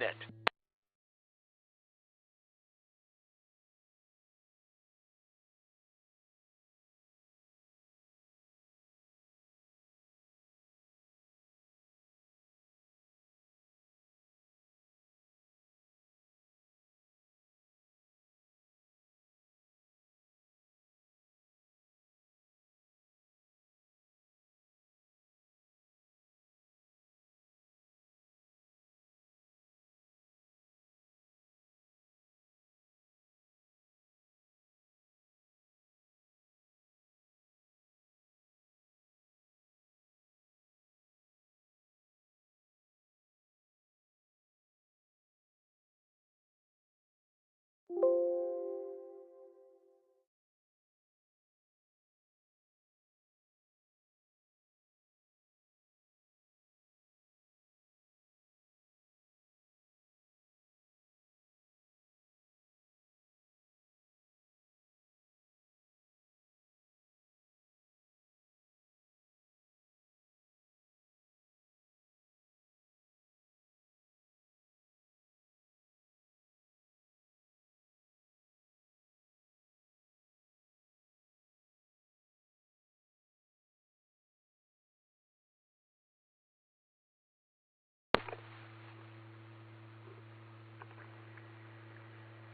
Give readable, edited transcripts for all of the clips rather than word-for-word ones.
net.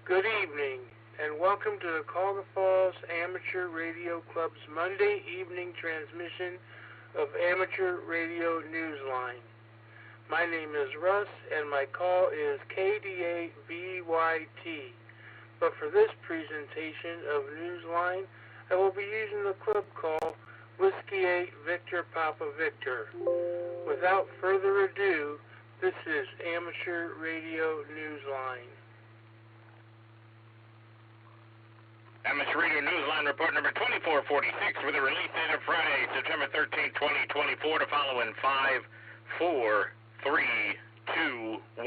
Good evening, and welcome to the Cuyahoga Falls Amateur Radio Club's Monday evening transmission of Amateur Radio Newsline. My name is Russ, and my call is KDA-VYT. But for this presentation of Newsline, I will be using the club call Whiskey 8 Victor Papa Victor. Without further ado, this is Amateur Radio Newsline. Amateur Radio Newsline report number 2446 with a release date of Friday, September 13, 2024, to follow in 5, 4, 3, 2, 1.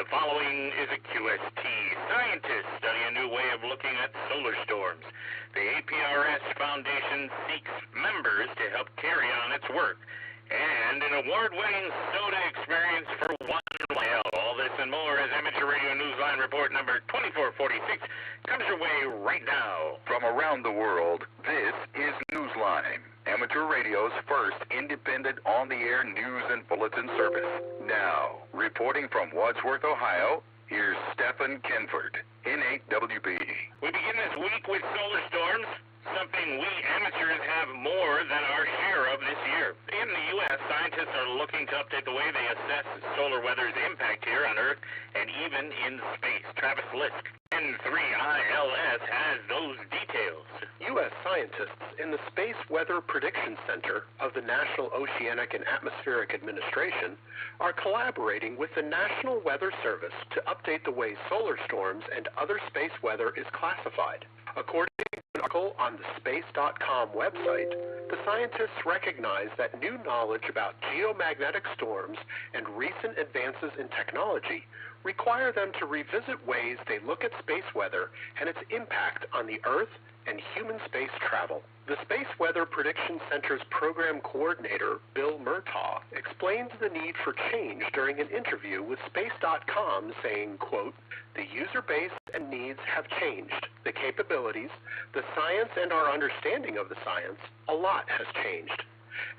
The following is a QST. Scientists study a new way of looking at solar storms. The APRS Foundation seeks members to help carry on its work. And an award-winning soda experience for one while. All this and more as Amateur Radio Newsline report number 2446 comes your way right now. From around the world, this is Newsline, Amateur Radio's first independent on-the-air news and bulletin service. Now, reporting from Wadsworth, Ohio, here's Stephen Kenford, N8WB. We begin this week with solar storms, something we amateurs have more than our share of this year. In the U.S., scientists are looking to update the way they assess solar weather's impact here on Earth and even in space. Travis Lisk, N3ILS, has those details. U.S. scientists in the Space Weather Prediction Center of the National Oceanic and Atmospheric Administration are collaborating with the National Weather Service to update the way solar storms and other space weather is classified. According to an article on the space.com website, the scientists recognize that new knowledge about geomagnetic storms and recent advances in technology require them to revisit ways they look at space weather and its impact on the Earth and human space travel. The Space Weather Prediction Center's program coordinator, Bill Murtaugh, explains the need for change during an interview with Space.com, saying, quote, "The user base and needs have changed. The capabilities, the science, and our understanding of the science, a lot has changed.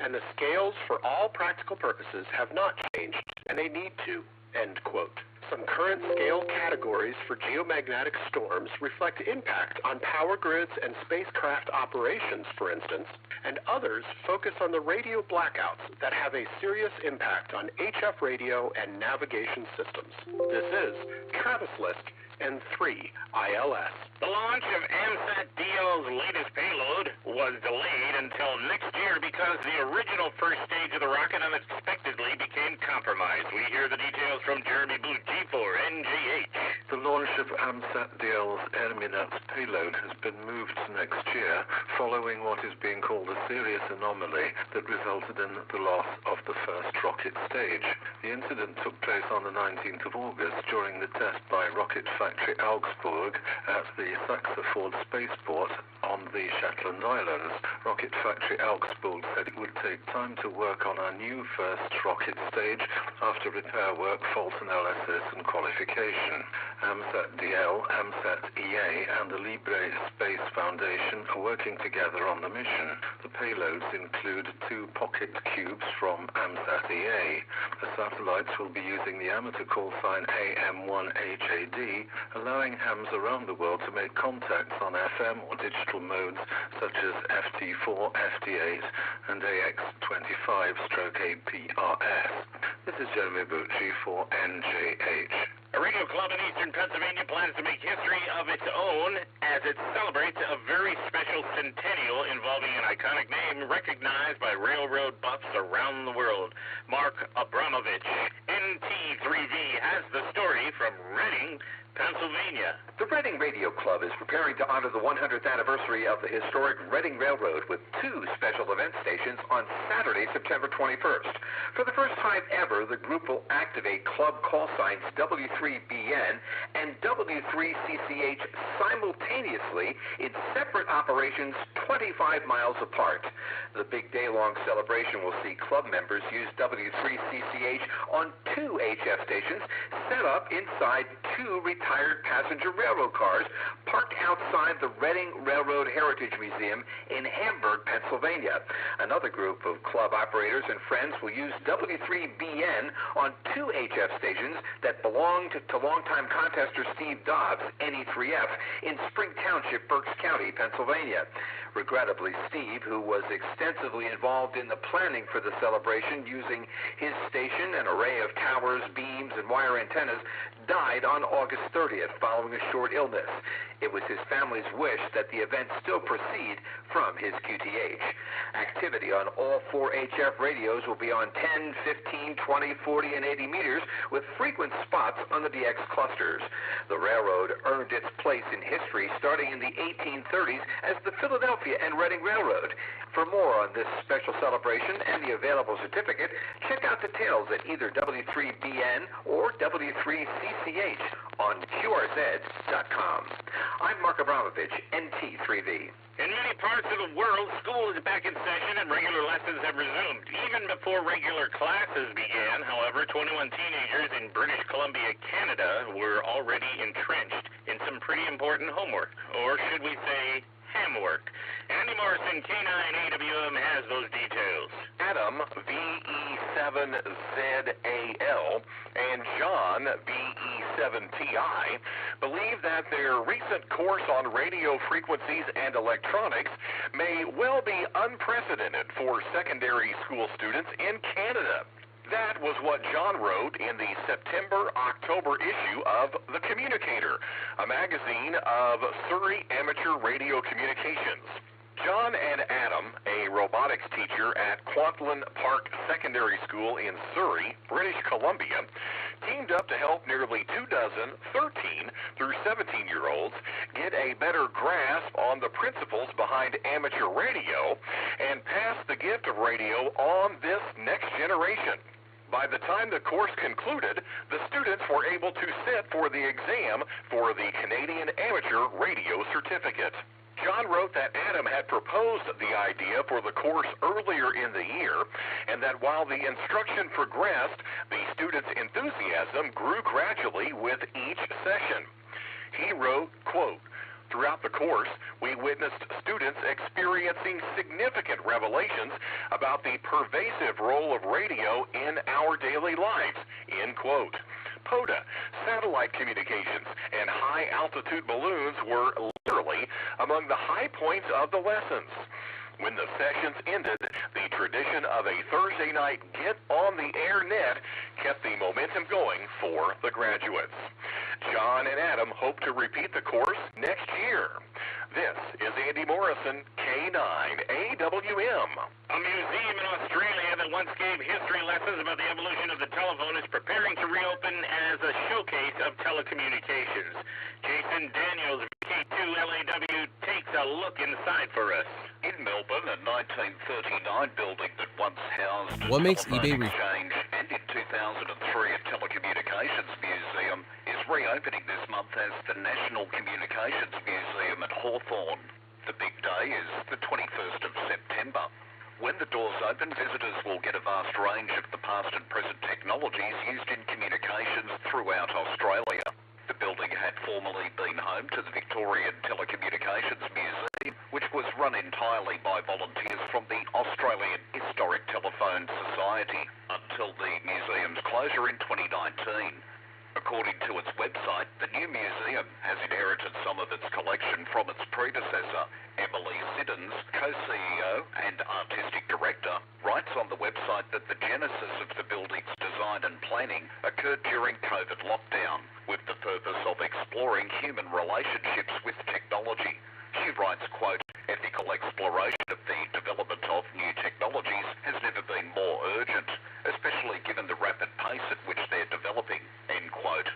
And the scales for all practical purposes have not changed, and they need to," end quote. Some current scale categories for geomagnetic storms reflect impact on power grids and spacecraft operations, for instance, and others focus on the radio blackouts that have a serious impact on HF radio and navigation systems. This is Travis Lisk, N3ILS. The launch of AMSAT-DL's latest payload was delayed until next year because the original first stage of the rocket unexpectedly became compromised. We hear the details from Jeremy Booth, G4NGH. The launch of AMSAT-DL's Airminats payload has been moved to next year following what is being called a serious anomaly that resulted in the loss of the first rocket stage. The incident took place on the 19th of August during the test by Rocket Factory Augsburg at the Saxaford spaceport on the Shetland Islands. Rocket Factory Augsburg said it would take time to work on our new first rocket stage after repair work, fault analysis and qualification. AMSAT-DL, AMSAT-EA and the Libre Space Foundation are working together on the mission. The payloads include 2 pocket cubes from AMSAT-EA. The satellites will be using the amateur call sign AM1HAD, allowing hams around the world to make contacts on FM or digital modes such as FT4, FT8 and AX25/APRS. This is Jeremy Bucci for NJH. A radio club in eastern Pennsylvania plans to make history of its own as it celebrates a very special centennial involving an iconic name recognized by railroad buffs around the world. Mark Abramovich, NT3V, has the story from Reading, Pennsylvania. The Reading Radio Club is preparing to honor the 100th anniversary of the historic Reading Railroad with 2 special event stations on Saturday, September 21st. For the first time ever, the group will activate club call signs W3BN and W3CCH simultaneously in separate operations 25 miles apart. The big day-long celebration will see club members use W3CCH on 2 HF stations set up inside 2 retired passenger railroad cars parked outside the Reading Railroad Heritage Museum in Hamburg, Pennsylvania. Another group of club operators and friends will use W3BN on 2 HF stations that belonged to longtime contester Steve Dobbs, NE3F, in Spring Township, Berks County, Pennsylvania. Regrettably, Steve, who was extensively involved in the planning for the celebration using his station, an array of towers, beams, and wire antennas, died on August 30th following a short illness. It was his family's wish that the event still proceed from his QTH. Activity on all 4 HF radios will be on 10, 15, 20, 40, and 80 meters with frequent spots on the DX clusters. The railroad earned its place in history starting in the 1830s as the Philadelphia and Reading Railroad. For more on this special celebration and the available certificate, check out details at either W3BN or W3CCH on QRZ.com. I'm Mark Abramovich, NT3V. In many parts of the world, school is back in session and regular lessons have resumed. Even before regular classes began, however, 21 teenagers in British Columbia, Canada were already entrenched in some pretty important homework, or should we say hamwork. Andy Morrison, K9AWM, has those details. Adam, VE7ZAL, and John, VE7TI, believe that their recent course on radio frequencies and electronics may well be unprecedented for secondary school students in Canada. That was what John wrote in the September-October issue of The Communicator, a magazine of Surrey Amateur Radio Communications. John and Adam, a robotics teacher at Kwantlen Park Secondary School in Surrey, British Columbia, teamed up to help nearly 24 13 through 17-year-olds get a better grasp on the principles behind amateur radio and pass the gift of radio on this next generation. By the time the course concluded, the students were able to sit for the exam for the Canadian Amateur Radio Certificate. John wrote that Adam had proposed the idea for the course earlier in the year, and that while the instruction progressed, the students' enthusiasm grew gradually with each session. He wrote, quote, "Throughout the course, we witnessed students experiencing significant revelations about the pervasive role of radio in our daily lives," end quote. POTA, satellite communications, and high-altitude balloons were literally among the high points of the lessons. When the sessions ended, the tradition of a Thursday night get-on-the-air net kept the momentum going for the graduates. John and Adam hope to repeat the course next year. This is Andy Morrison, K9AWM. A museum in Australia that once gave history lessons about the evolution of the telephone is preparing to reopen as a showcase of telecommunications. Jason Daniels, K2LAW, takes a look inside for us. In Melbourne, a 1939 building that once housed What makes telephone eBay exchange and in 2003 a telecommunications museum is reopening this month as the National Communications Museum at Hawthorne. The big day is the 21st of September. When the doors open, visitors will get a vast range of the past and present technologies used in communications throughout Australia. The building had formerly been home to the Victorian Telecommunications Museum, which was run entirely by volunteers from the Australian Historic Telephone Society until the museum's closure in 2019. According to its website, the new museum has inherited some of its collection from its predecessor. Emily Siddons, co-CEO and artistic director, writes on the website that the genesis of the building's design and planning occurred during COVID lockdown, with the purpose of exploring human relationships with technology. She writes, quote, ethical exploration of the development of new technologies has never been more urgent, especially given the rapid pace at which they're developing, end quote.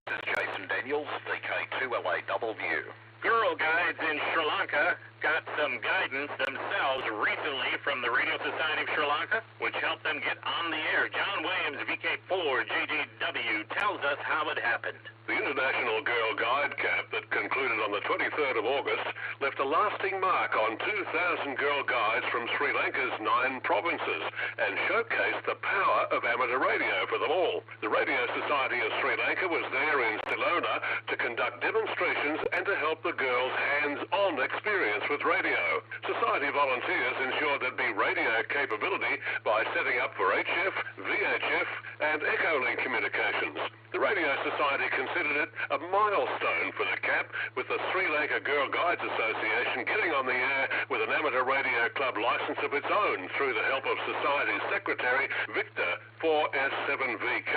This is Jason Daniels, VK2LAW. Girl guides in Sri Lanka got some guidance themselves recently from the Radio Society of Sri Lanka, which helped them get on the air. John Williams, VK4JJW, tells us how it happened. The International Girl Guide Camp that concluded on the 23rd of August left a lasting mark on 2,000 girl guides from Sri Lanka's 9 provinces and showcased the power of amateur radio for them all. The Radio Society of Sri Lanka was there in Silona to conduct demonstrations and to help the girls' hands-on experience with radio. Society volunteers ensured there'd be radio capability by setting up for HF, VHF and Echolink communications. The Radio Society considered it a milestone for the CAP, with the Sri Lanka Girl Guides Association getting on the air with an amateur radio club license of its own through the help of Society's Secretary, Victor 4S7VK.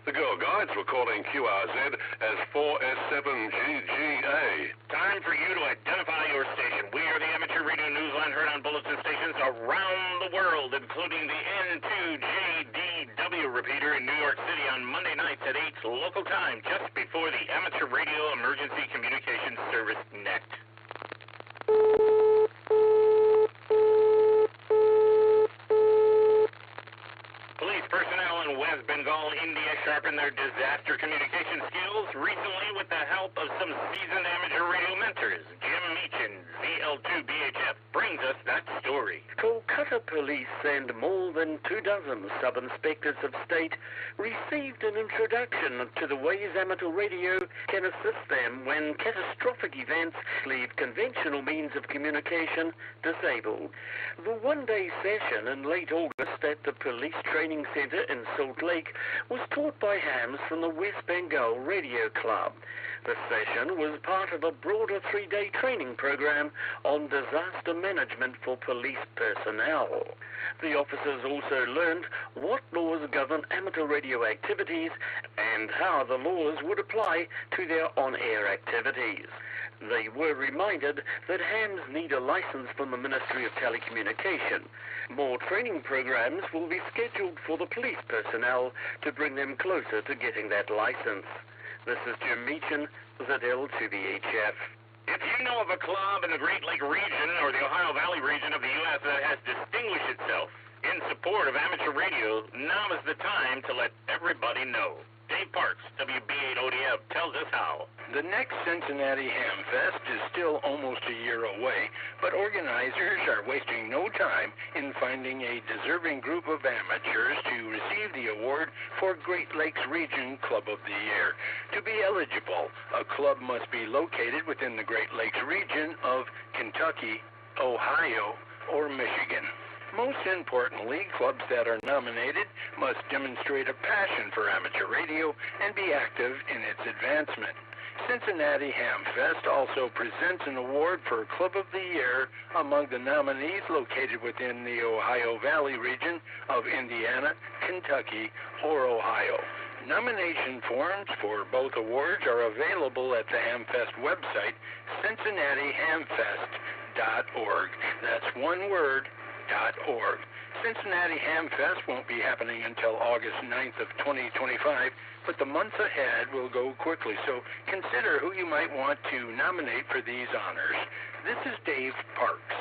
The Girl Guides were calling QRZ as 4S7GGA. Time for you to identify your station. We are the Amateur Radio Newsline, heard on bulletin stations around the world, including the N2JDW repeater in New York City on Monday nights at 8 local time, just before the Amateur Radio Emergency Communications Service NET. Police personnel in West Bengal, India sharpened their disaster communication skills recently with the help of some seasoned amateur radio mentors. Jim Meechan, ZL2BHF, brings us that story. Kolkata police and more than 24 sub-inspectors of state received an introduction to the ways amateur radio can assist them when catastrophic events leave conventional means of communication disabled. The one-day session in late August at the Police Training Center in Salt Lake was taught by hams from the West Bengal Radio Club. The session was part of a broader 3-day training program on disaster management for police personnel. The officers also learned what laws govern amateur radio activities and how the laws would apply to their on-air activities. They were reminded that hams need a license from the Ministry of Telecommunication. More training programs will be scheduled for the police personnel to bring them closer to getting that license. This is Jim Meechan, ZL2BHF. If you know of a club in the Great Lake region or the Ohio Valley region of the U.S. that has distinguished itself in support of amateur radio, now is the time to let everybody know. Dave Parks, WB8ODF, tells us how. The next Cincinnati Ham Fest is still almost a year away, but organizers are wasting no time in finding a deserving group of amateurs to receive the award for Great Lakes Region Club of the Year. To be eligible, a club must be located within the Great Lakes region of Kentucky, Ohio, or Michigan. Most importantly, clubs that are nominated must demonstrate a passion for amateur radio and be active in its advancement. Cincinnati Ham Fest also presents an award for Club of the Year among the nominees located within the Ohio Valley region of Indiana, Kentucky, or Ohio. Nomination forms for both awards are available at the Hamfest website, CincinnatiHamfest.org. That's one word, .org. Cincinnati Ham Fest won't be happening until August 9th of 2025, but the months ahead will go quickly, so consider who you might want to nominate for these honors. This is Dave Parks,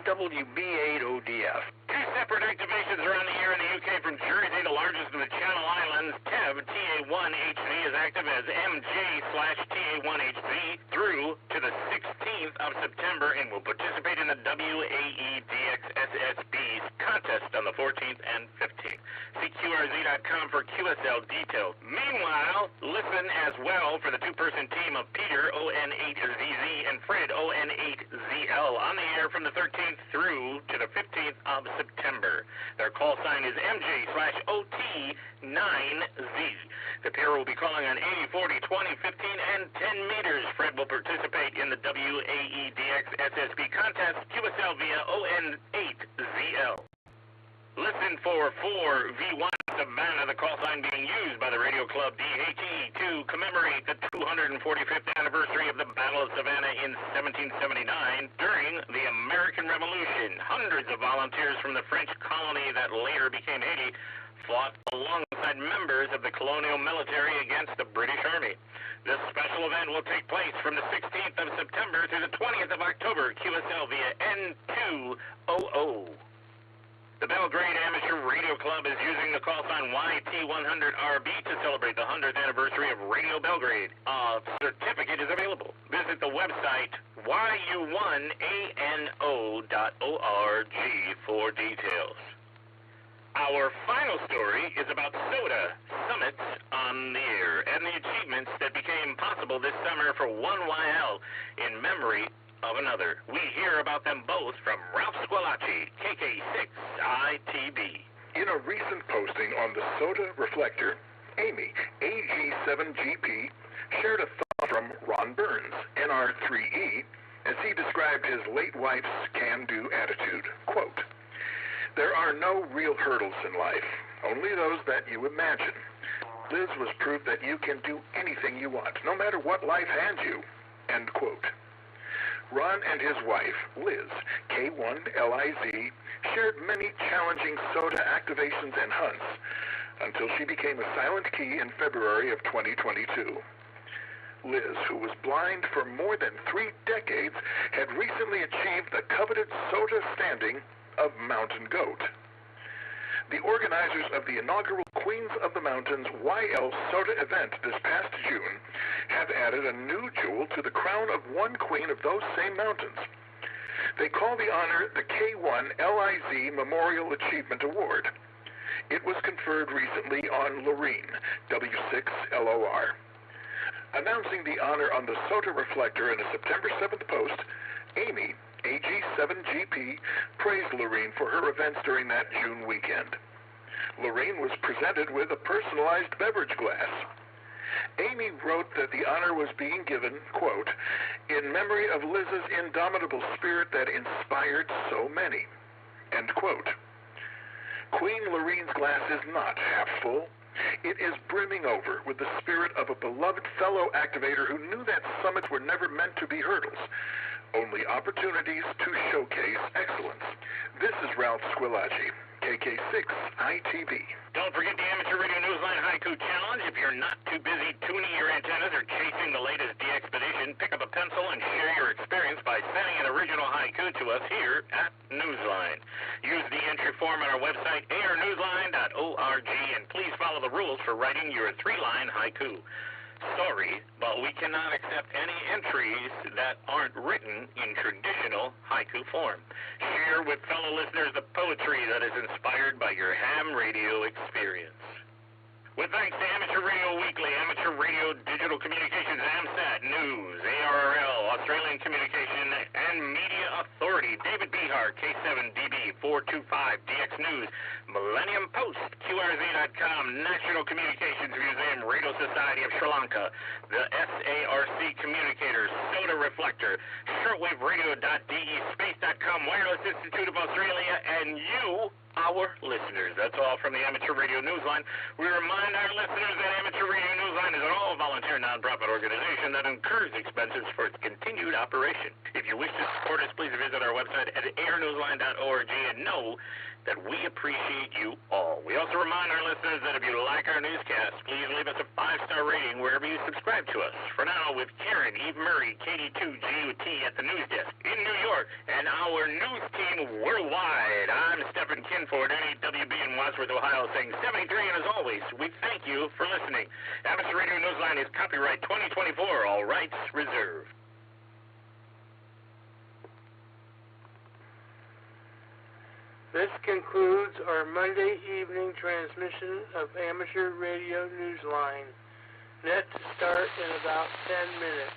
WB8ODF. Two separate activations around the year in the UK from Jersey, the largest of the Channel Islands. TEV TA1HV is active as MJ/TA1HV through to the 16th 15th of September and will participate in the WAEDX SSB's contest on the 14th and 15th. See QRZ.com for QSL details. Meanwhile, listen as well for the two-person team of Peter, ON8ZZ, and Fred, ON8ZL, on the air from the 13th through to the 15th of September. Their call sign is MJ/OT9Z. The pair will be calling on 80, 40, 20, 15, and 10 meters. Fred will participate in the WAEDX SSB contest, QSL via ON8ZL. Listen for 4V1 Savannah, the call sign being used by the radio club DHE to commemorate the 245th anniversary of the Battle of Savannah in 1779 during the American Revolution. Hundreds of volunteers from the French colony that later became Haiti fought alongside members of the colonial military against the British Army. This special event will take place from the 16th of September to the 20th of October, QSL via N200. The Belgrade Amateur Radio Club is using the call sign YT100RB to celebrate the 100th anniversary of Radio Belgrade. A certificate is available. Visit the website yu1ano.org for details. Our final story is about soda summits on the air and the achievements that became possible this summer for 1YL in memory of another. We hear about them both from Ralph Squillace, KK6ITB. In a recent posting on the Soda Reflector, Amy, AG7GP, shared a thought from Ron Burns, NR3E, as he described his late wife's can-do attitude. Quote, "There are no real hurdles in life, only those that you imagine. Liz was proof that you can do anything you want, no matter what life hands you." End quote. Ron and his wife, Liz, K1LIZ, shared many challenging soda activations and hunts until she became a silent key in February of 2022. Liz, who was blind for more than 3 decades, had recently achieved the coveted soda standing of Mountain Goat. The organizers of the inaugural Queens of the Mountains YL Soda event this past June have added a new jewel to the crown of one queen of those same mountains. They call the honor the K1LIZ Memorial Achievement Award. It was conferred recently on Lorene, W6LOR. Announcing the honor on the Soda Reflector in a September 7th post, Amy, AG7GP, praised Lorene for her events during that June weekend. Lorene was presented with a personalized beverage glass. Amy wrote that the honor was being given, quote, "in memory of Liz's indomitable spirit that inspired so many," end quote. Queen Lorene's glass is not half full. It is brimming over with the spirit of a beloved fellow activator who knew that summits were never meant to be hurdles, only opportunities to showcase excellence. This is Ralph Squillace, KK6ITB. Don't forget the Amateur Radio Newsline Haiku Challenge. If you're not too busy tuning your antennas or chasing the latest DXpedition, pick up a pencil and share your experience by sending an original haiku to us here at Newsline. Use the entry form on our website, airnewsline.org, and please follow the rules for writing your 3-line haiku. Sorry, but we cannot accept any entries that aren't written in traditional haiku form. Share with fellow listeners the poetry that is inspired by your ham radio experience. With thanks to Amateur Radio Weekly, Amateur Radio Digital Communications, AMSAT News, ARRL, Australian Communication and Media Authority, David Behar, K7DB 425, DX News, Millennium Post, QRZ.com, National Communications Museum, Radio Society of Sri Lanka, the SARC Communicators, Soda Reflector, shortwaveradio.de, space.com, Wireless Institute of Australia, and you, our listeners. That's all from the Amateur Radio Newsline. We remind our listeners that Amateur Radio Newsline is an all-volunteer nonprofit organization that incurs expenses for its continued operation. If you wish to support us, please visit our website at airnewsline.org and know that we appreciate you all. We also remind our listeners that if you like our newscast, please leave us a 5-star rating wherever you subscribe to us. For now, with Karen, Eve Murray, KD2GUT at the news desk in New York, and our news team worldwide, I'm Stephen Kinford, NAWB in Wadsworth, Ohio, saying 73, and as always, we thank you for listening. Amateur Radio Newsline is copyright 2024, all rights reserved. This concludes our Monday evening transmission of Amateur Radio Newsline. Net to start in about 10 minutes.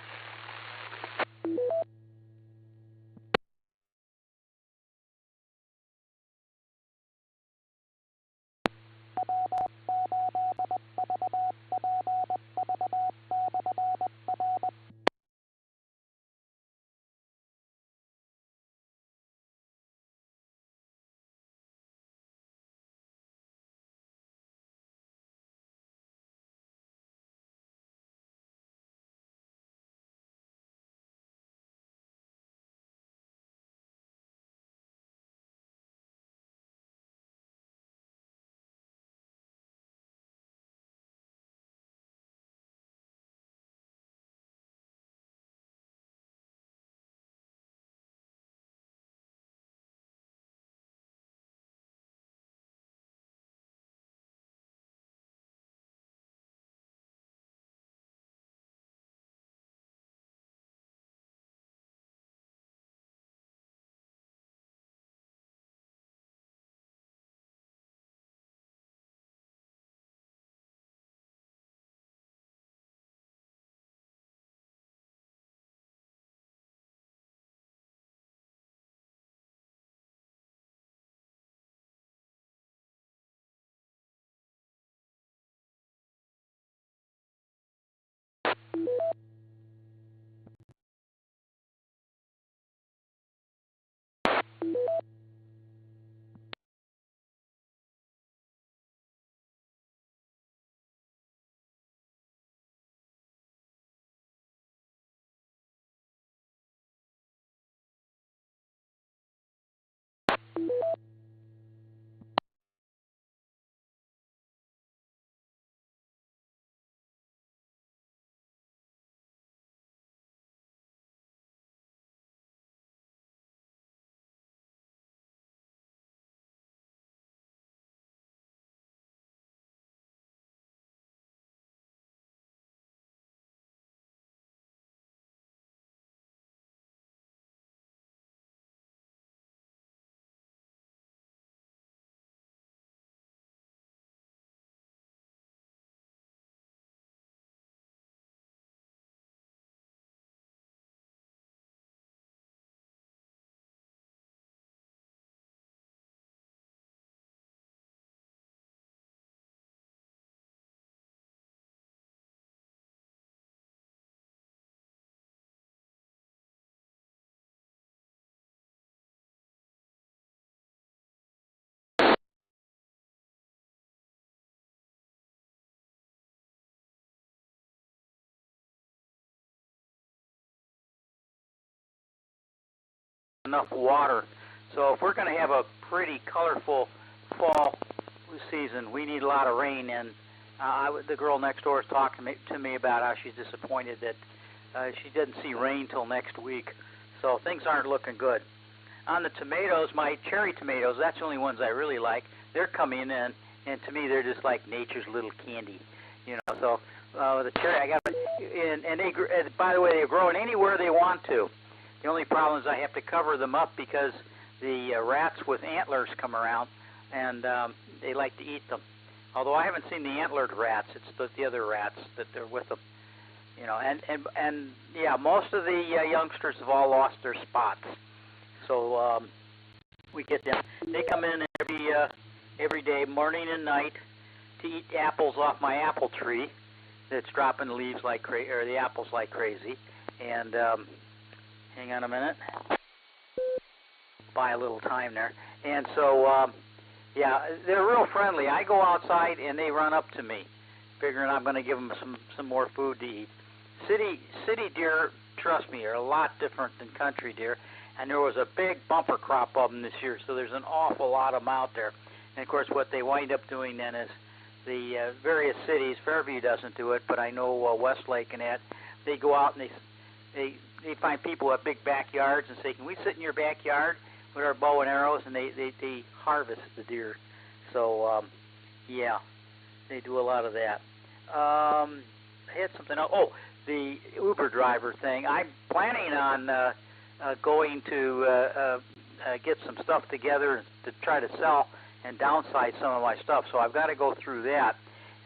Enough water. So if we're going to have a pretty colorful fall season, we need a lot of rain. And the girl next door is talking to me about how she's disappointed that she didn't see rain till next week. So things aren't looking good. On the tomatoes, my cherry tomatoes, that's the only ones I really like. They're coming in, and to me, they're just like nature's little candy, you know. So the cherry, I got, and they, by the way, they're growing anywhere they want to. The only problem is I have to cover them up because the rats with antlers come around, and they like to eat them. Although I haven't seen the antlered rats, it's the other rats that they're with them. You know, and yeah, most of the youngsters have all lost their spots. So we get them. They come in every day, morning and night, to eat apples off my apple tree that's dropping leaves like crazy, or the apples like crazy. And hang on a minute. Buy a little time there. And so, yeah, they're real friendly. I go outside and they run up to me, figuring I'm going to give them some more food to eat. City deer, trust me, are a lot different than country deer. And there was a big bumper crop of them this year, so there's an awful lot of them out there. And, of course, what they wind up doing then is the various cities, Fairview doesn't do it, but I know Westlake and that, they go out and they find people with big backyards and say, can we sit in your backyard with our bow and arrows? And they harvest the deer. So, yeah, they do a lot of that. I had something else. Oh, the Uber driver thing. I'm planning on going to get some stuff together to try to sell and downsize some of my stuff. So I've got to go through that.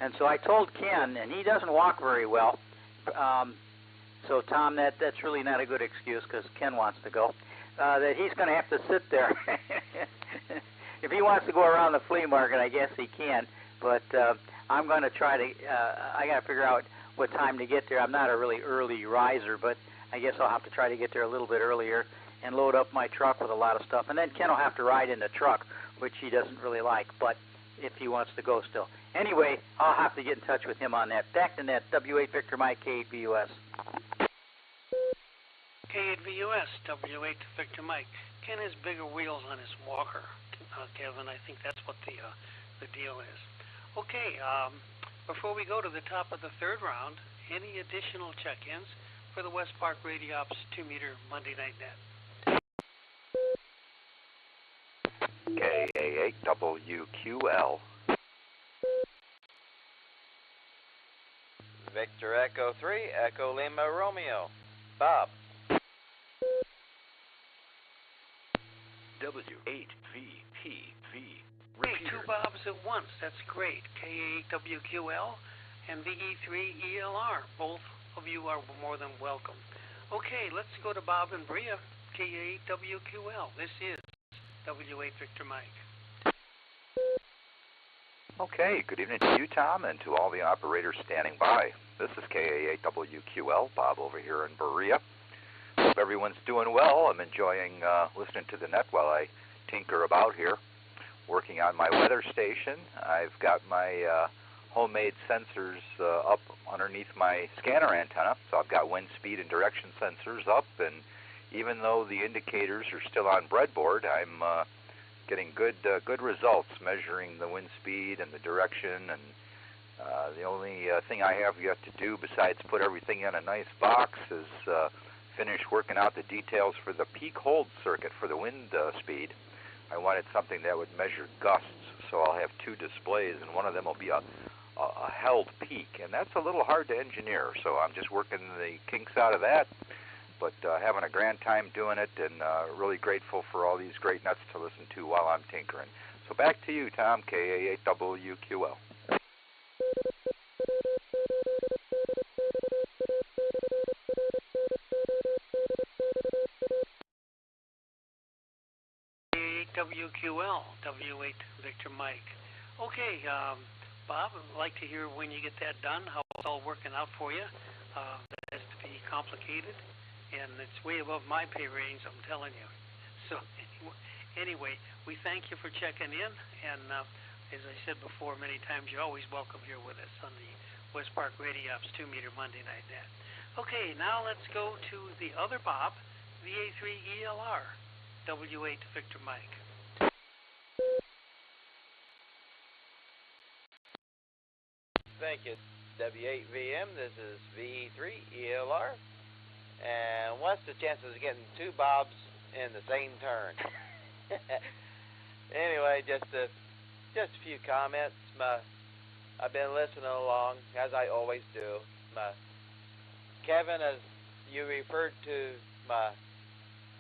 And so I told Ken, and he doesn't walk very well. So Tom, that's really not a good excuse because Ken wants to go. That he's going to have to sit there. If he wants to go around the flea market, I guess he can. But I'm going to try to. I got to figure out what time to get there. I'm not a really early riser, but I guess I'll have to try to get there a little bit earlier and load up my truck with a lot of stuff. And then Ken will have to ride in the truck, which he doesn't really like, but if he wants to go still. Anyway, I'll have to get in touch with him on that. Back to net, W8 Victor Mike, K8VUS. K8VUS, W8 Victor Mike. Ken has bigger wheels on his walker, Kevin. I think that's what the deal is. Okay, before we go to the top of the third round, any additional check-ins for the West Park Radio Ops 2-meter Monday Night Net? KA8WQL. Victor Echo 3, Echo Lima Romeo. Bob. W8VPV. Hey, two Bobs at once. That's great. KA8WQL and VE3ELR. Both of you are more than welcome. Okay, let's go to Bob and Bria. KA8WQL. This is W8 Victor Mike. Okay, good evening to you, Tom, and to all the operators standing by. This is KA8WQL, Bob over here in Berea. Hope everyone's doing well. I'm enjoying listening to the net while I tinker about here, working on my weather station. I've got my homemade sensors up underneath my scanner antenna, so I've got wind speed and direction sensors up, and even though the indicators are still on breadboard, I'm getting good results measuring the wind speed and the direction. And the only thing I have yet to do besides put everything in a nice box is finish working out the details for the peak hold circuit for the wind speed. I wanted something that would measure gusts, so I'll have two displays, and one of them will be a held peak, and that's a little hard to engineer, so I'm just working the kinks out of that, but having a grand time doing it, and really grateful for all these great nuts to listen to while I'm tinkering. So back to you, Tom, KA8WQL. WQL, W8 Victor Mike. Okay, Bob, I'd like to hear when you get that done, how it's all working out for you. That has to be complicated, and it's way above my pay range, I'm telling you. So anyway, we thank you for checking in, and as I said before many times, you're always welcome here with us on the West Park Radio Ops 2-meter Monday Night Net. Okay, now let's go to the other Bob, VA3ELR, W8 Victor Mike. Thank you, W8VM. This is VE3ELR. And what's the chances of getting two Bobs in the same turn? Anyway, just a few comments. I've been listening along, as I always do. Kevin, as you referred to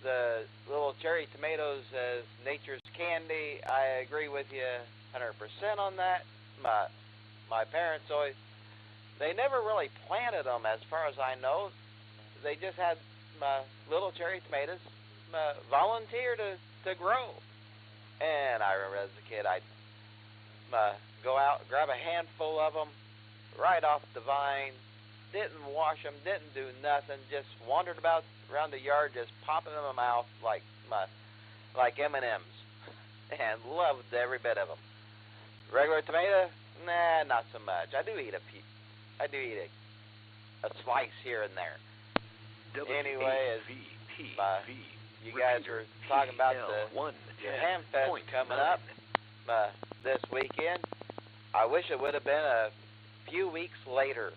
the little cherry tomatoes as nature's candy, I agree with you 100% on that. My parents always, they never really planted them as far as I know. They just had little cherry tomatoes volunteer to grow. And I remember as a kid, I'd go out, grab a handful of them right off the vine, didn't wash them, didn't do nothing, just wandered about around the yard just popping in my mouth like M&Ms, and loved every bit of them. Regular tomato? Nah, not so much. I do eat a slice here and there. Anyway, as you guys were talking about the Hamfest coming up this weekend, I wish it would have been a few weeks later,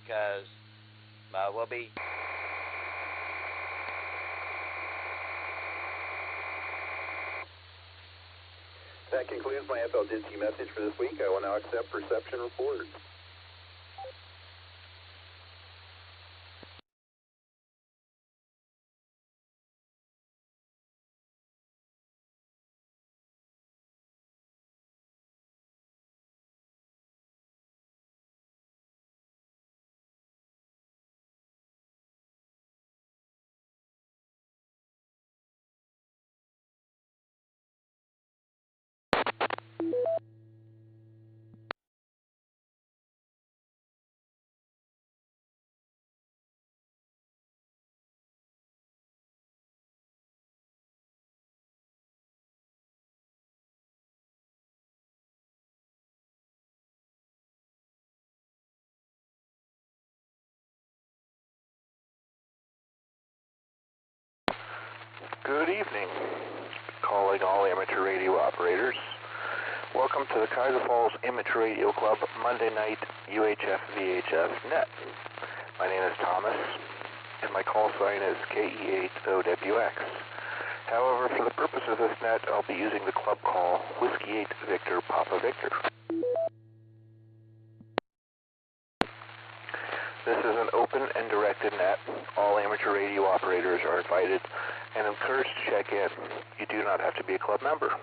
because we'll be... That concludes my FLDC message for this week. I will now accept reception reports. Good evening. Calling all amateur radio operators. Welcome to the Cuyahoga Falls Amateur Radio Club Monday night UHF VHF net. My name is Thomas, and my call sign is KE8OWX. However, for the purpose of this net, I'll be using the club call Whiskey 8 Victor Papa Victor. This is an open and directed net. All amateur radio operators are invited and encouraged to check in. You do not have to be a club member.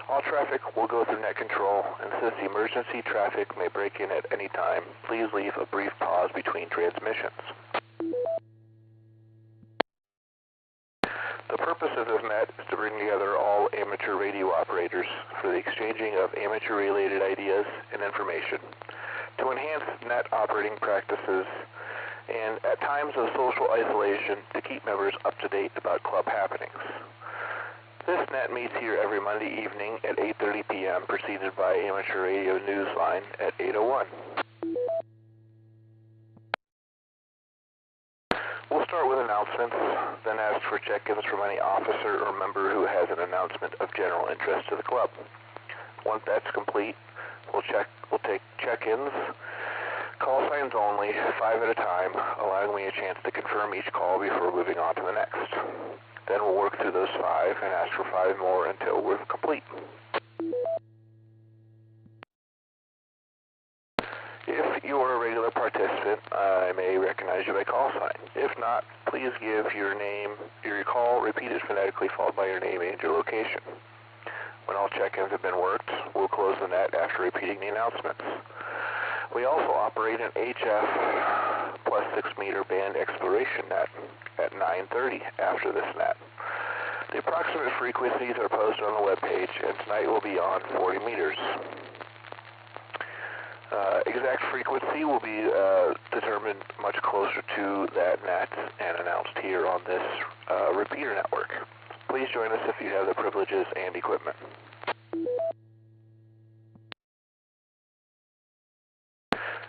All traffic will go through net control, and since the emergency traffic may break in at any time, please leave a brief pause between transmissions. The purpose of this net is to bring together all amateur radio operators for the exchanging of amateur-related ideas and information, to enhance net operating practices, and at times of social isolation to keep members up to date about club happenings. This net meets here every Monday evening at 8:30 p.m., preceded by Amateur Radio Newsline at 8:01. We'll start with announcements, then ask for check-ins from any officer or member who has an announcement of general interest to the club. Once that's complete, we'll take check-ins, call signs only, 5 at a time, allowing me a chance to confirm each call before moving on to the next. Then we'll work through those 5 and ask for 5 more until we're complete. If you are a regular participant, I may recognize you by call sign. If not, please give your name, your call repeated phonetically, followed by your name and your location. When all check-ins have been worked, we'll close the net after repeating the announcements. We also operate an HF plus 6 meter band exploration net at 9:30 after this net. The approximate frequencies are posted on the webpage, and tonight will be on 40 meters. Exact frequency will be determined much closer to that net and announced here on this repeater network. Please join us if you have the privileges and equipment.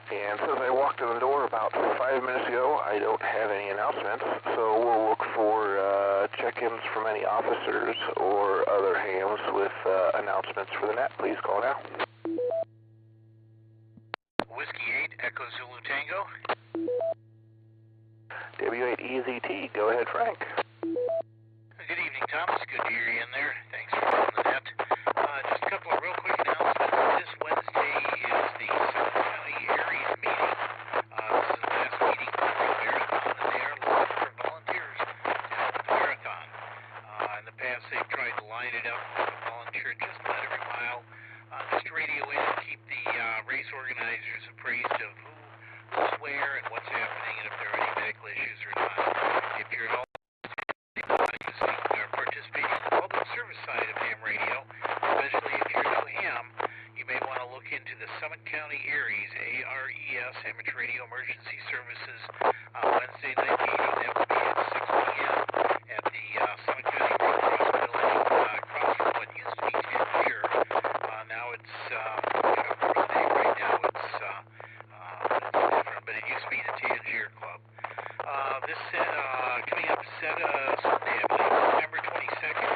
And since I walked in the door about 5 minutes ago, I don't have any announcements, so we'll look for check-ins from any officers or other hams with announcements for the net. Please call now. Whiskey 8, Echo Zulu Tango. W8EZT, go ahead, Frank. Good evening, Thomas. Good to hear you in there. Thanks for calling the net. Just a couple of real quick announcements. This Wednesday is the Circa County Aries meeting. This is the last meeting for the marathon, and they are looking for volunteers to help with the marathon. In the past, they've tried to line it up with a volunteer just about every mile. Just radio in and keep the race organizers appraised of who's where and what's happening, and if there are any medical issues or not. If you're at all participating in the public service side of ham radio, especially if you're new ham, you may want to look into the Summit County Aries, ARES, Amateur Radio Emergency Services, Wednesday night meeting. That will be at 6 p.m. at the Summit County Emergency Building, across from what used to be Tangier. Now it's, right now it's different, but it used to be the Tangier Club. This set, coming up Sunday, I believe, September 22nd.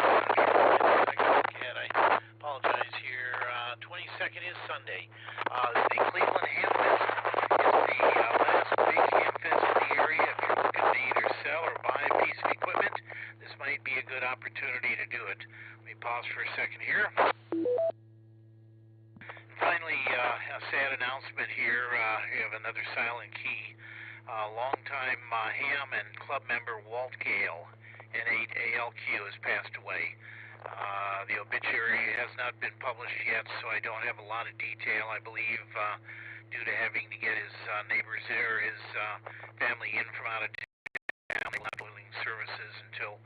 I apologize here. 22nd is Sunday. The Cleveland Ham Fest is the last big ham fest in the area. If you're looking to either sell or buy a piece of equipment, this might be a good opportunity to do it. Let me pause for a second here. Finally, a sad announcement here. We have another silent key. Longtime ham and club member Walt Gale, N8ALQ, has passed away. The obituary has not been published yet, so I don't have a lot of detail. I believe due to having to get his neighbors there, his family in from out of town, building services until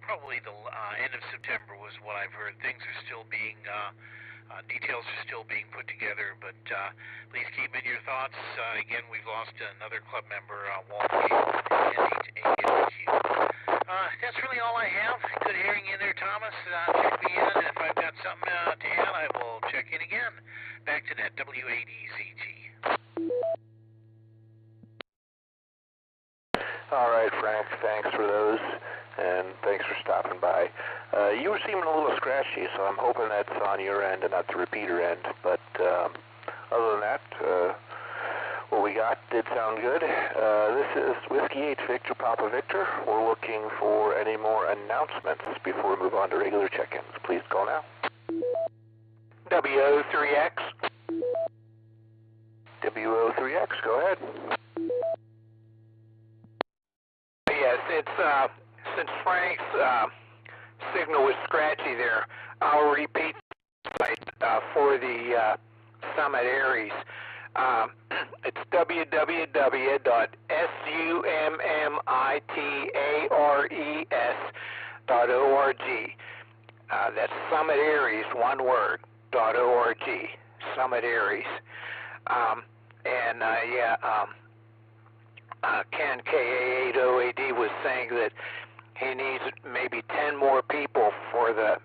probably the end of September was what I've heard. Things are still being details are still being put together, but please keep in your thoughts. Again, we've lost another club member, Walt Gale, N8ALQ. That's really all I have. Good hearing you there, Thomas. Check me in, and if I've got something to add, I will check in again. Back to net, W8EZT. All right, Frank, thanks for those. and thanks for stopping by. You were seeming a little scratchy, so I'm hoping that's on your end and not the repeater end. But other than that, what we got did sound good. This is Whiskey 8 Victor Papa Victor. We're looking for any more announcements before we move on to regular check-ins. Please call now. W3X. W3X, go ahead. Yes, it's since Frank's signal was scratchy there, I'll repeat the site for the Summit Aries. It's www.summitares.org. That's Summit Aries, one word, .org. Summit Aries. Ken KA8OAD was saying that he needs maybe 10 more people for the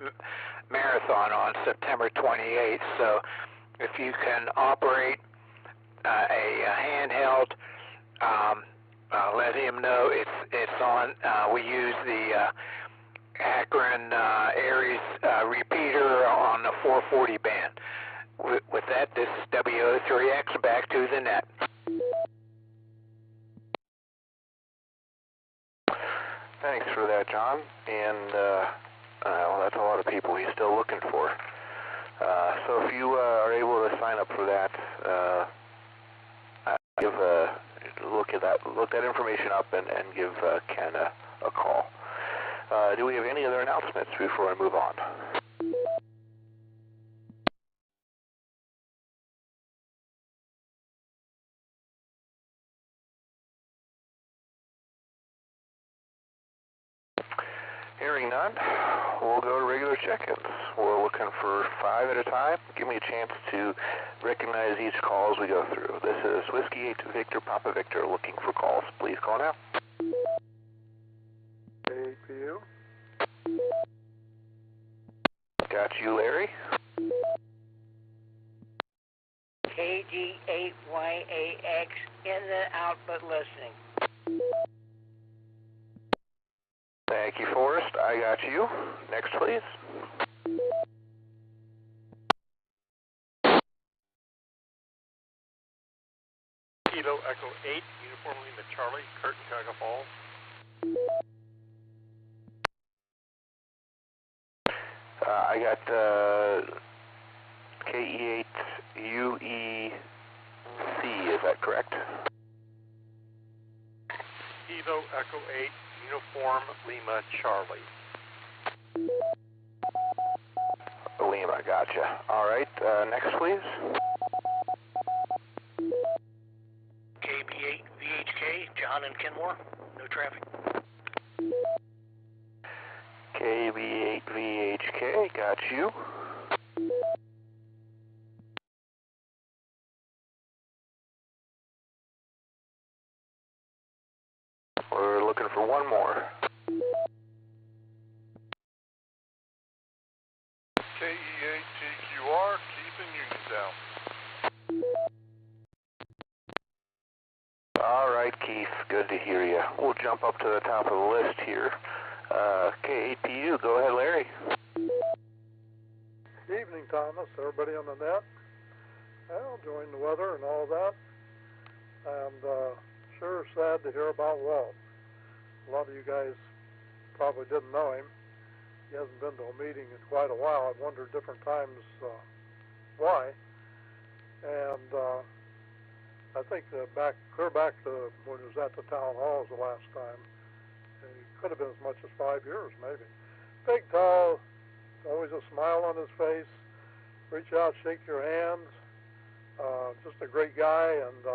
marathon on September 28th. So if you can operate a handheld, let him know it's on. We use the Akron Aries repeater on the 440 band. With that, this is W03X, back to the net. Thanks for that, John. And well, that's a lot of people he's still looking for. So if you are able to sign up for that, look that information up and give Ken a call. Do we have any other announcements before I move on? Hearing none, we'll go to regular check-ins. We're looking for 5 at a time. Give me a chance to recognize each call as we go through. This is Whiskey 8 Victor Papa Victor looking for calls. Please call now. APU. Got you, Larry. KG8YAX in and out but listening. Thank you, Forrest. I got you. Next, please. Kilo Echo 8, Uniform Lima Charlie, Curtin, Cuyahoga Falls. I got KE8UEC, is that correct? Kilo Echo 8, Uniform Lima Charlie. Lima, gotcha. All right, next, please. KB8VHK, John and Kenmore, no traffic. KB8VHK, got you. We're looking for one more. KE8TQR, keeping Uniontown. All right, Keith, good to hear you. We'll jump up to the top of the list here. K8PU, go ahead, Larry. Evening, Thomas, everybody on the net. Well, enjoying the weather and all that. And sure sad to hear about Walt. A lot of you guys probably didn't know him. He hasn't been to a meeting in quite a while. I've wondered different times why. And I think clear back to when he was at the town halls the last time. It could have been as much as 5 years, maybe. Big, tall, always a smile on his face. Reach out, shake your hands. Just a great guy, and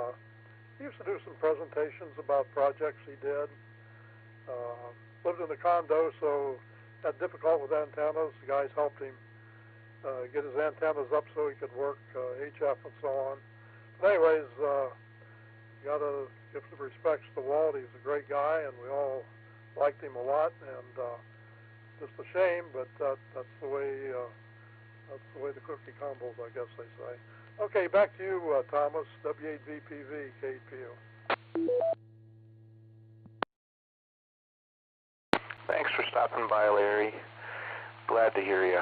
he used to do some presentations about projects he did. Lived in a condo, so had difficult with antennas. The guys helped him get his antennas up so he could work HF and so on. But anyways, got to give some respects to Walt. He's a great guy, and we all liked him a lot. And just a shame, but that's the way the cookie crumbles, I guess they say. Okay, back to you, Thomas. W8VPV, KPU. Thanks stopping by, Larry. Glad to hear you.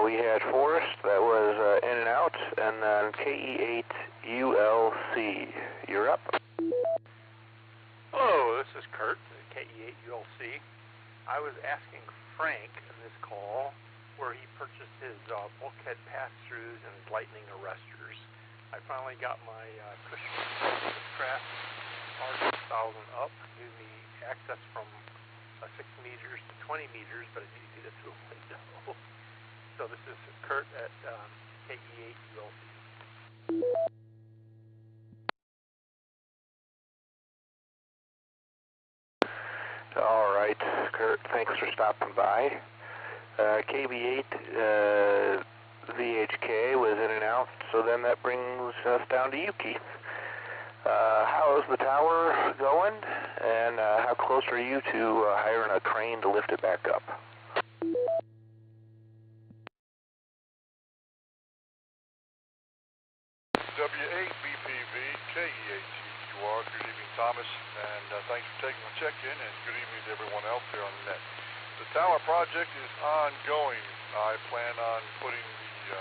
We had Forrest, that was in and out, and then KE8ULC. You're up. Hello, this is Kurt, KE8ULC. I was asking Frank in this call where he purchased his bulkhead pass-throughs and his lightning arresters. I finally got my Cushman Craft R6000 up, gave me access from 6 meters to 20 meters, but I need to get it through a window. So this is Kurt at KE8ULC. All right, Kurt, thanks for stopping by. KB8 VHK was in and out, so then that brings us down to you, Keith. How's the tower going, and how close are you to hiring a crane to lift it back up? W8VPV, KE8TQR, good evening, Thomas, and thanks for taking the check-in, and good evening to everyone else here on the net. The tower project is ongoing. I plan on putting the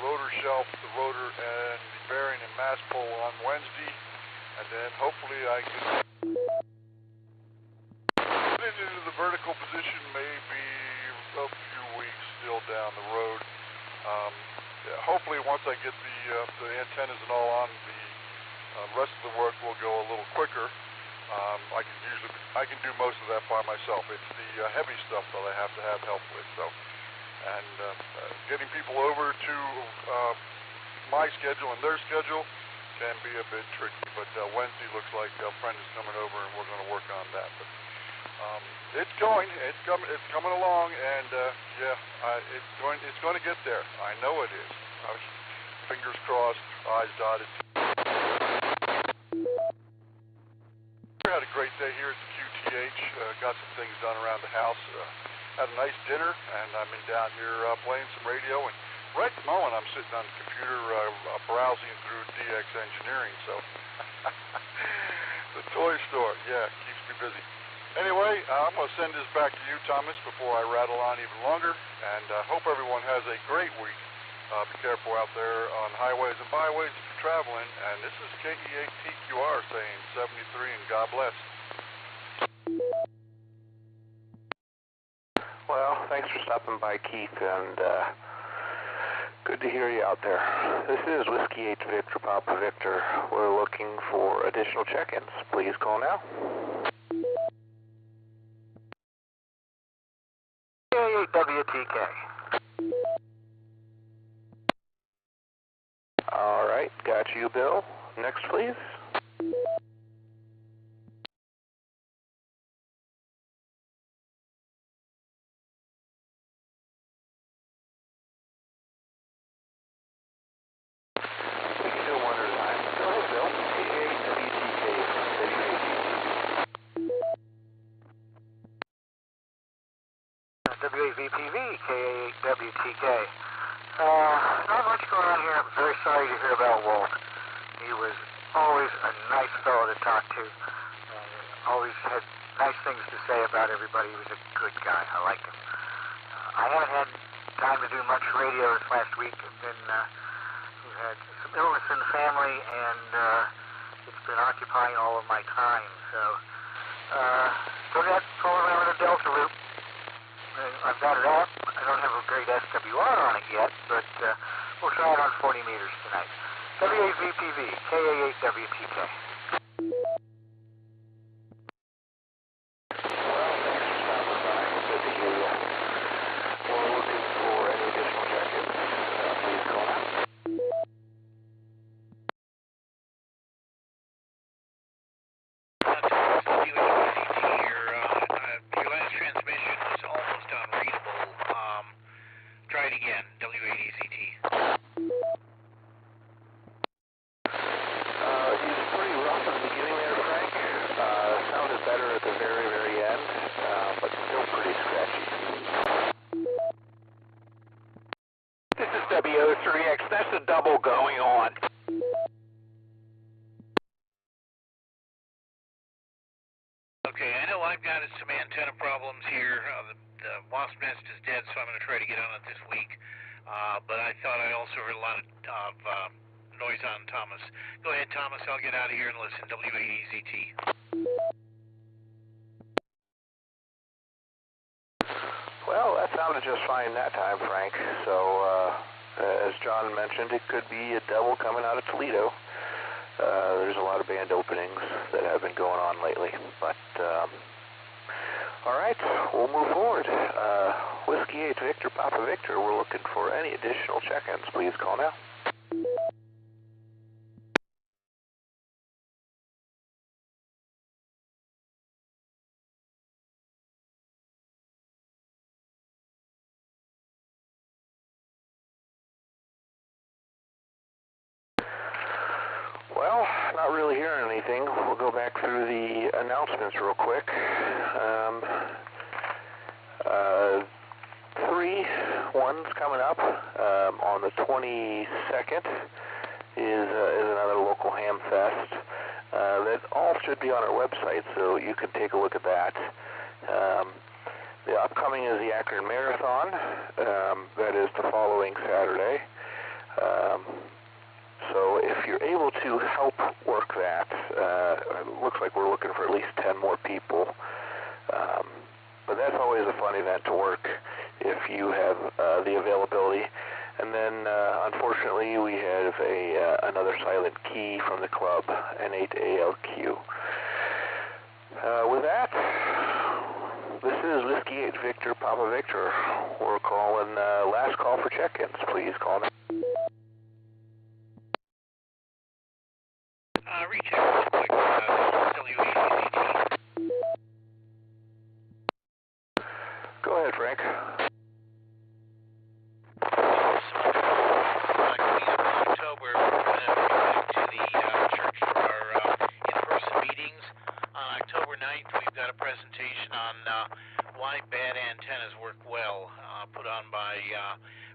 rotor shelf, the rotor, and the bearing and mast pole on Wednesday, and then hopefully I can get it into the vertical position maybe a few weeks still down the road. Hopefully once I get the antennas and all on, the rest of the work will go a little quicker. I can do most of that by myself. It's the heavy stuff that I have to have help with. So, and getting people over to my schedule and their schedule can be a bit tricky. But Wednesday looks like a friend is coming over, and we're going to work on that. But it's coming along, and it's going to get there. I know it is. Fingers crossed, eyes dotted. We had a great day here at the QTH. Got some things done around the house. Had a nice dinner, and I've been down here playing some radio. And right at the moment, I'm sitting on the computer browsing through DX Engineering. So the toy store, keeps me busy. Anyway, I'm going to send this back to you, Thomas, before I rattle on even longer. And hope everyone has a great week. Be careful out there on highways and byways if you're traveling. And this is KE8TQR saying 73 and God bless. Well, thanks for stopping by, Keith, and good to hear you out there. This is Whiskey 8 Victor Papa Victor. We're looking for additional check-ins. Please call now. KE8WTK. All right, got you, Bill. Next, please. W8VPV, KE8WTK. Not much going on here. I'm very sorry to hear about Walt. He was always a nice fellow to talk to, and always had nice things to say about everybody. He was a good guy. I liked him. I haven't had time to do much radio this last week. We've had some illness in the family, and it's been occupying all of my time. So, still got going around the Delta loop. I've got it up. I don't have a great SWR on it yet, but we'll try it on 40 meters tonight. W8VPV, KE8WTK. W3X, that's a double going on. Okay, I know I'm I've got is some antenna problems here. The wasp nest is dead, so I'm going to try to get on it this week. But I thought I also heard a lot of noise on Thomas. Go ahead, Thomas. I'll get out of here and listen. W8VPV. Well, that sounded just fine that time, Frank. So, as John mentioned, it could be a double coming out of Toledo. There's a lot of band openings that have been going on lately. But, all right, we'll move forward. Whiskey 8 Victor Papa Victor, we're looking for any additional check-ins. Please call now. Well, not really hearing anything. We'll go back through the announcements real quick. 3 ones coming up. On the 22nd is another local ham fest. That all should be on our website, so you can take a look at that. The upcoming is the Akron Marathon. That is the following Saturday. So if you're able to help work that, it looks like we're looking for at least 10 more people. But that's always a fun event to work if you have the availability. And then, unfortunately, we have another silent key from the club, N8ALQ. With that, this is Whiskey 8 Victor Papa Victor. We're calling last call for check-ins. Please call now. Recheck real quick. W8VPV. Go ahead, Frank. October, we're going to be back to the church for our in-person meetings. On October 9th, we've got a presentation on why bad antennas work well, put on by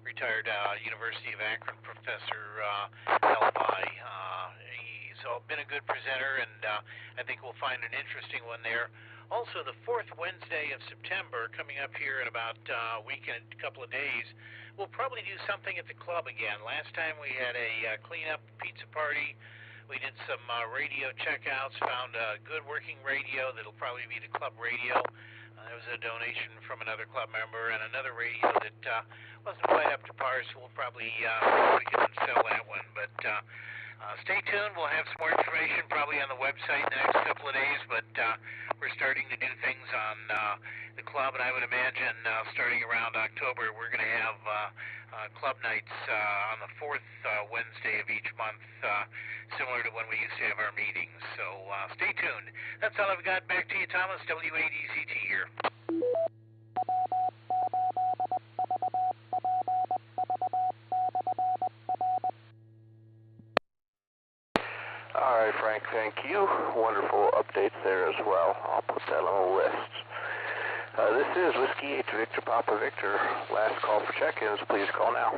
retired University of Akron Professor Elby. He's been a good presenter, and I think we'll find an interesting one there. Also, the 4th Wednesday of September, coming up here in about a week and a couple of days, we'll probably do something at the club again. Last time we had a cleanup pizza party. We did some radio checkouts, found a good working radio that'll probably be the club radio. There was a donation from another club member, and another radio that wasn't quite up to par, so we'll probably we can sell that one. But stay tuned. We'll have some more information probably on the website in the next couple of days, but we're starting to do things on the club, and I would imagine starting around October, we're going to have club nights on the 4th Wednesday of each month, similar to when we used to have our meetings. So stay tuned. That's all I've got. Back to you, Thomas. W8ECT here. All right, Frank, thank you. Wonderful updates there as well. I'll put that on the list. This is Whiskey 8 Victor Papa Victor. Last call for check-ins. Please call now.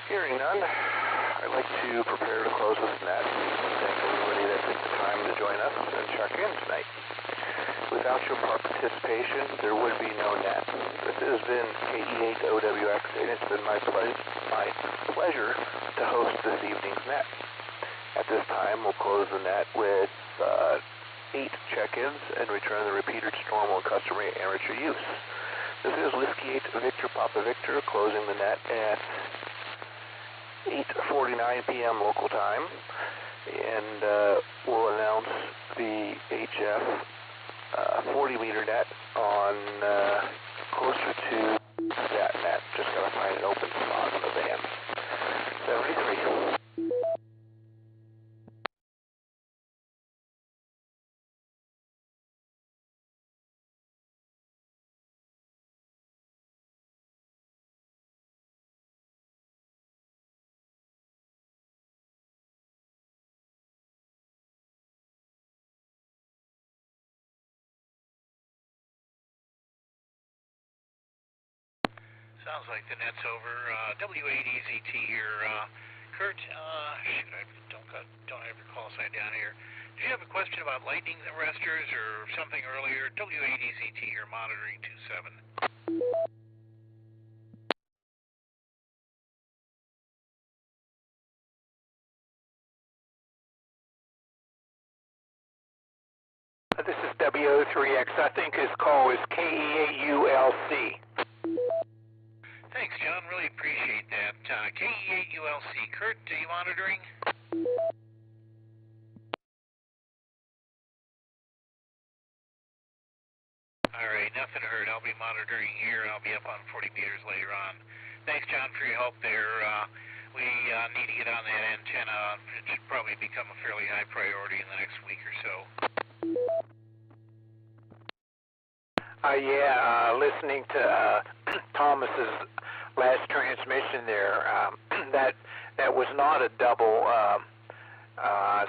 Hearing none, I'd like to prepare to close this net. Thank everybody that took the time to join us and check in tonight. Without your participation, there would be no net. This has been KE8OWX, and it's been my pleasure to host this evening's net. At this time, we'll close the net with 8 check-ins and return the repeater to normal and customary amateur use. This is Whiskey 8 Victor Papa Victor closing the net at 8:49 p.m. local time, and we'll announce the HF 40-meter net on closer to that net. Just got to find an open spot in the van. 73. Sounds like the net's over. W8EZT here. Kurt, shoot, I don't have your call sign down here. Did you have a question about lightning arresters or something earlier? W8EZT here, monitoring 27. This is W03X. I think his call is KE8ULC. Thanks, John. Really appreciate that. KE8ULC. Kurt, are you monitoring? All right, nothing heard. I'll be monitoring here, and I'll be up on 40 meters later on. Thanks, John, for your help there. We need to get on that antenna. It should probably become a fairly high priority in the next week or so. Listening to Thomas's last transmission there, that was not a double,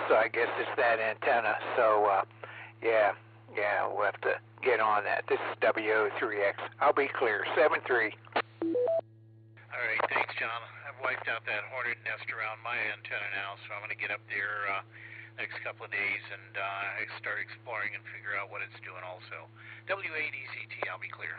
so I guess it's that antenna. So, we'll have to get on that. This is W03X. I'll be clear. 73. All right, thanks, John. I've wiped out that hornet nest around my antenna now, so I'm going to get up there next couple of days and start exploring and figure out what it's doing also. W8EZT, I'll be clear.